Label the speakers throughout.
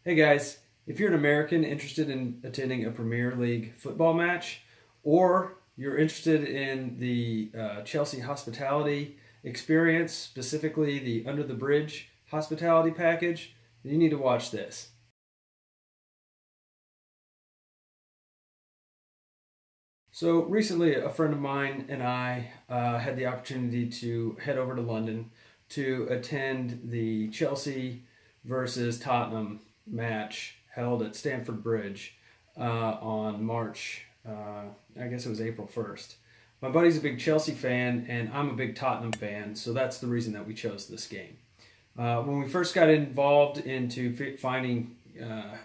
Speaker 1: Hey guys, if you're an American interested in attending a Premier League football match, or you're interested in the Chelsea hospitality experience, specifically the Under the Bridge hospitality package, then you need to watch this. So recently a friend of mine and I had the opportunity to head over to London to attend the Chelsea versus Tottenham match held at Stamford Bridge on March, I guess it was April 1st. My buddy's a big Chelsea fan and I'm a big Tottenham fan, so that's the reason that we chose this game. When we first got involved into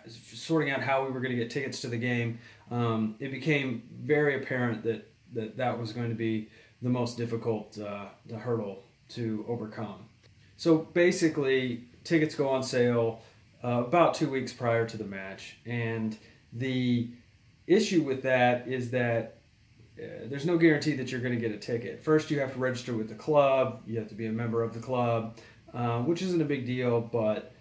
Speaker 1: sorting out how we were going to get tickets to the game, it became very apparent that was going to be the most difficult the hurdle to overcome. So basically, tickets go on sale about 2 weeks prior to the match, and the issue with that is that there's no guarantee that you're going to get a ticket. First, you have to register with the club. You have to be a member of the club, which isn't a big deal, but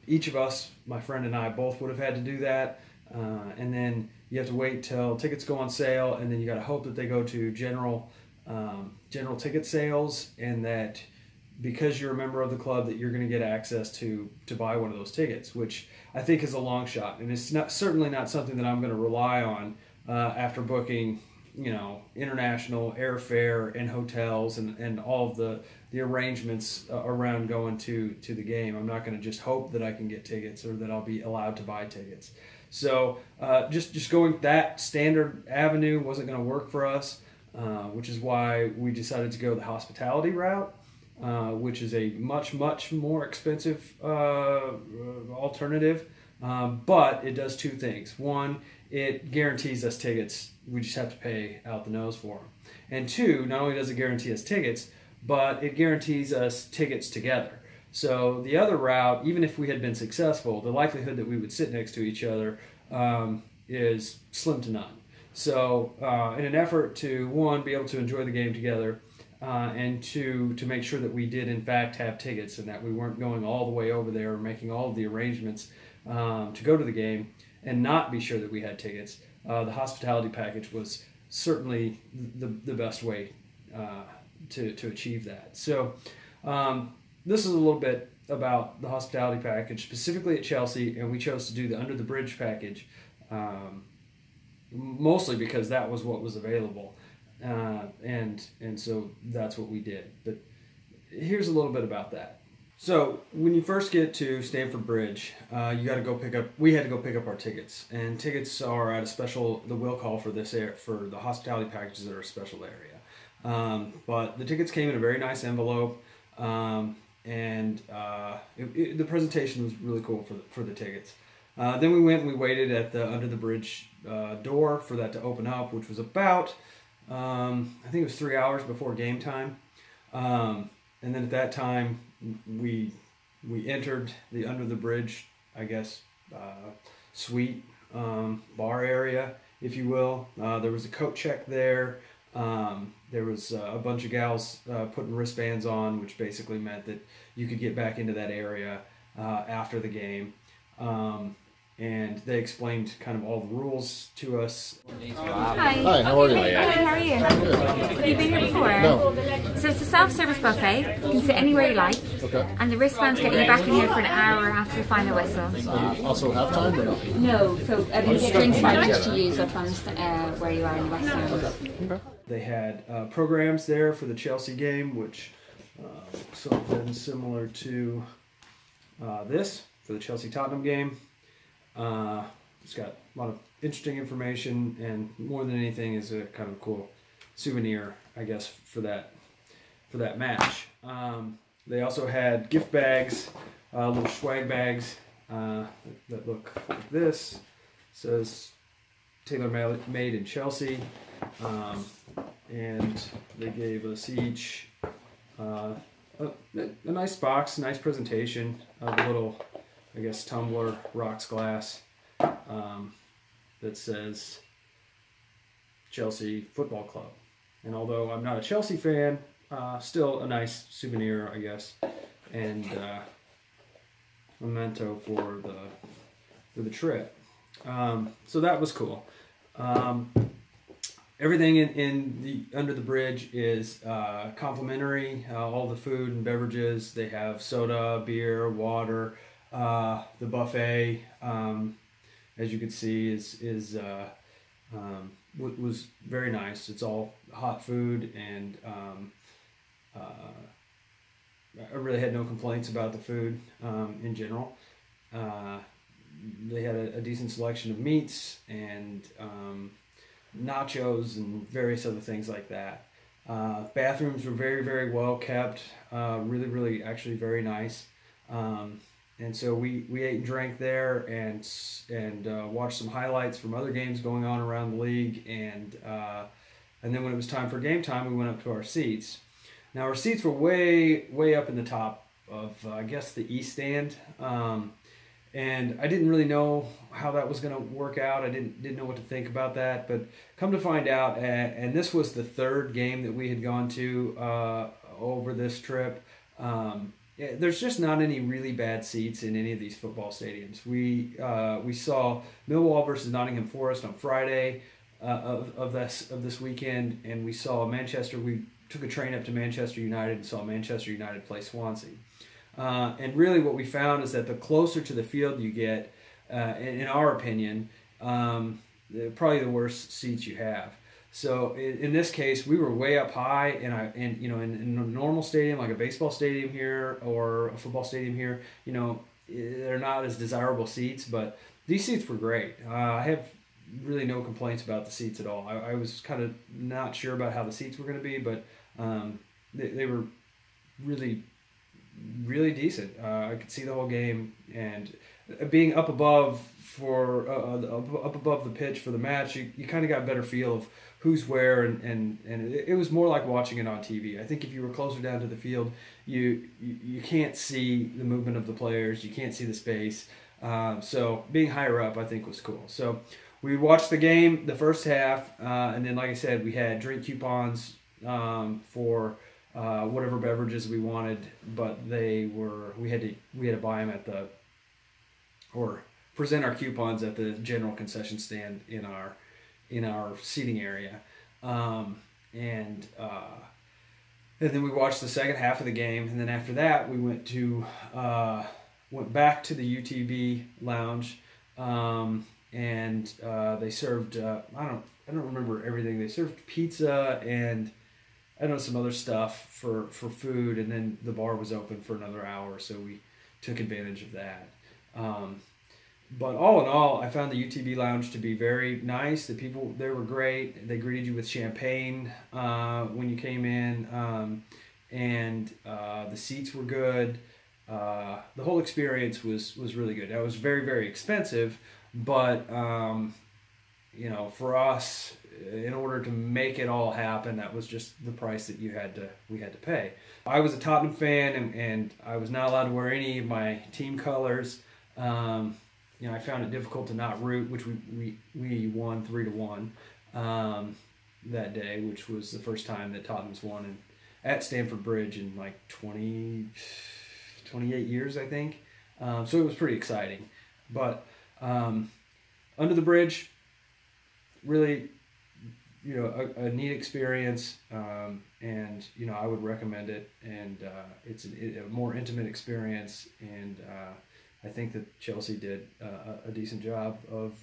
Speaker 1: each of us, my friend and I, both would have had to do that. And then you have to wait till tickets go on sale, and then you got to hope that they go to general ticket sales, and that because you're a member of the club that you're going to get access to buy one of those tickets, which I think is a long shot, and it's certainly not something that I'm going to rely on after booking, international airfare and hotels and all of the arrangements around going to the game. I'm not going to just hope that I can get tickets or that I'll be allowed to buy tickets. So just going that standard avenue wasn't going to work for us, which is why we decided to go the hospitality route, which is a much more expensive alternative, but it does two things. One, it guarantees us tickets. We just have to pay out the nose for them. And two, not only does it guarantee us tickets, but it guarantees us tickets together. So the other route, even if we had been successful, the likelihood that we would sit next to each other is slim to none. So in an effort to, one, be able to enjoy the game together, and two, to make sure that we did in fact have tickets and that we weren't going all the way over there or making all of the arrangements to go to the game and not be sure that we had tickets, the hospitality package was certainly the best way to achieve that. So this is a little bit about the hospitality package, specifically at Chelsea, and we chose to do the Under the Bridge package, mostly because that was what was available, and so that's what we did. But here's a little bit about that. So when you first get to Stamford Bridge, you got to go pick up. We had to go pick up our tickets, and tickets are at the will call for for the hospitality packages that are a special area. But the tickets came in a very nice envelope, and the presentation was really cool for the tickets. Then we went and we waited at the Under the Bridge door for that to open up, which was about, I think it was 3 hours before game time. And then at that time, we entered the Under the Bridge, I guess, suite, bar area, if you will. There was a coat check there. There was a bunch of gals putting wristbands on, which basically meant that you could get back into that area after the game. And they explained kind of all the rules to us.
Speaker 2: Hi.
Speaker 3: Hi, how are you?
Speaker 2: Good, how are you? Have you been here before?
Speaker 3: No.
Speaker 2: So it's a self-service buffet. You can sit anywhere you like.
Speaker 3: Okay.
Speaker 2: And the wristbands get you back in here for an hour after the final whistle.
Speaker 3: Also halftime or no?
Speaker 2: No, so you get drinks vouchers to use up on where you are in the West End.
Speaker 3: Okay.
Speaker 1: They had programs there for the Chelsea game, which something similar to this for the Chelsea-Tottenham game. It's got a lot of interesting information, and more than anything is a kind of cool souvenir, I guess, for that match. They also had gift bags, little swag bags that look like this. It says tailor-made in Chelsea, and they gave us each a nice box, nice presentation of a little, I guess, tumbler, rocks glass, that says Chelsea Football Club. And although I'm not a Chelsea fan, still a nice souvenir, I guess. And memento for the trip. So that was cool. Everything under the bridge is complimentary. All the food and beverages. They have soda, beer, water. The buffet, as you can see, was very nice. It's all hot food, and I really had no complaints about the food in general. They had a decent selection of meats and nachos and various other things like that. Bathrooms were very, very well kept. Really, really, actually very nice. And so we ate and drank there and watched some highlights from other games going on around the league. And then when it was time for game time, we went up to our seats. Now our seats were way up in the top of I guess the east stand. And I didn't really know how that was going to work out. I didn't know what to think about that. But come to find out, and this was the third game that we had gone to over this trip. There's just not any really bad seats in any of these football stadiums. We saw Millwall versus Nottingham Forest on Friday of this weekend, and we saw Manchester. We took a train up to Manchester United and saw Manchester United play Swansea. And really what we found is that the closer to the field you get, in our opinion, probably the worse seats you have. So in this case, we were way up high, and in a normal stadium like a baseball stadium here or a football stadium here, they're not as desirable seats, but these seats were great. I have really no complaints about the seats at all. I was kind of not sure about how the seats were going to be, but they were really, really decent. I could see the whole game, and being up above up above the pitch for the match, you kind of got a better feel of who's where, and it was more like watching it on TV. I think if you were closer down to the field, you can't see the movement of the players, you can't see the space. So being higher up, I think, was cool. So we watched the game, the first half, and then, like I said, we had drink coupons for whatever beverages we wanted, but we had to buy them or present our coupons at the general concession stand in our seating area, and then we watched the second half of the game, and then after that we went back to the UTB lounge, and they served I don't remember everything. They served pizza and I don't know, some other stuff for food, and then the bar was open for another hour, so we took advantage of that. But all in all, I found the UTB lounge to be very nice. The people there were great. They greeted you with champagne when you came in, and the seats were good. The whole experience was really good. That was very, very expensive, but for us, in order to make it all happen, that was just the price that we had to pay. I was a Tottenham fan, and I was not allowed to wear any of my team colors. I found it difficult to not root, which we won 3-1 that day, which was the first time that Tottenham's won at Stamford Bridge in like 28 years, I think. So it was pretty exciting. But under the bridge, really, a neat experience, and I would recommend it. And it's a more intimate experience, and I think that Chelsea did a decent job of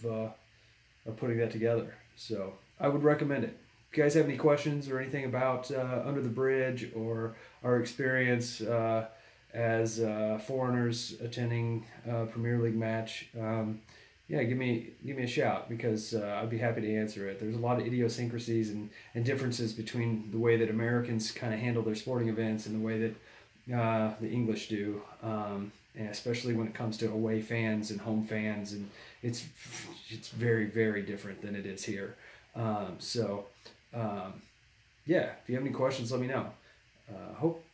Speaker 1: putting that together. So I would recommend it. If you guys have any questions or anything about Under the Bridge or our experience as foreigners attending a Premier League match, give me a shout, because I'd be happy to answer it. There's a lot of idiosyncrasies and differences between the way that Americans kind of handle their sporting events and the way that the English do. And especially when it comes to away fans and home fans, and it's very, very different than it is here. If you have any questions, let me know.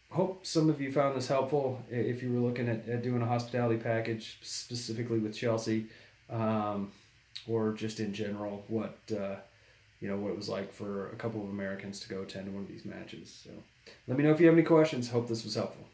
Speaker 1: Hope some of you found this helpful. If you were looking at doing a hospitality package specifically with Chelsea, or just in general, what it was like for a couple of Americans to go attend one of these matches. So let me know if you have any questions. Hope this was helpful.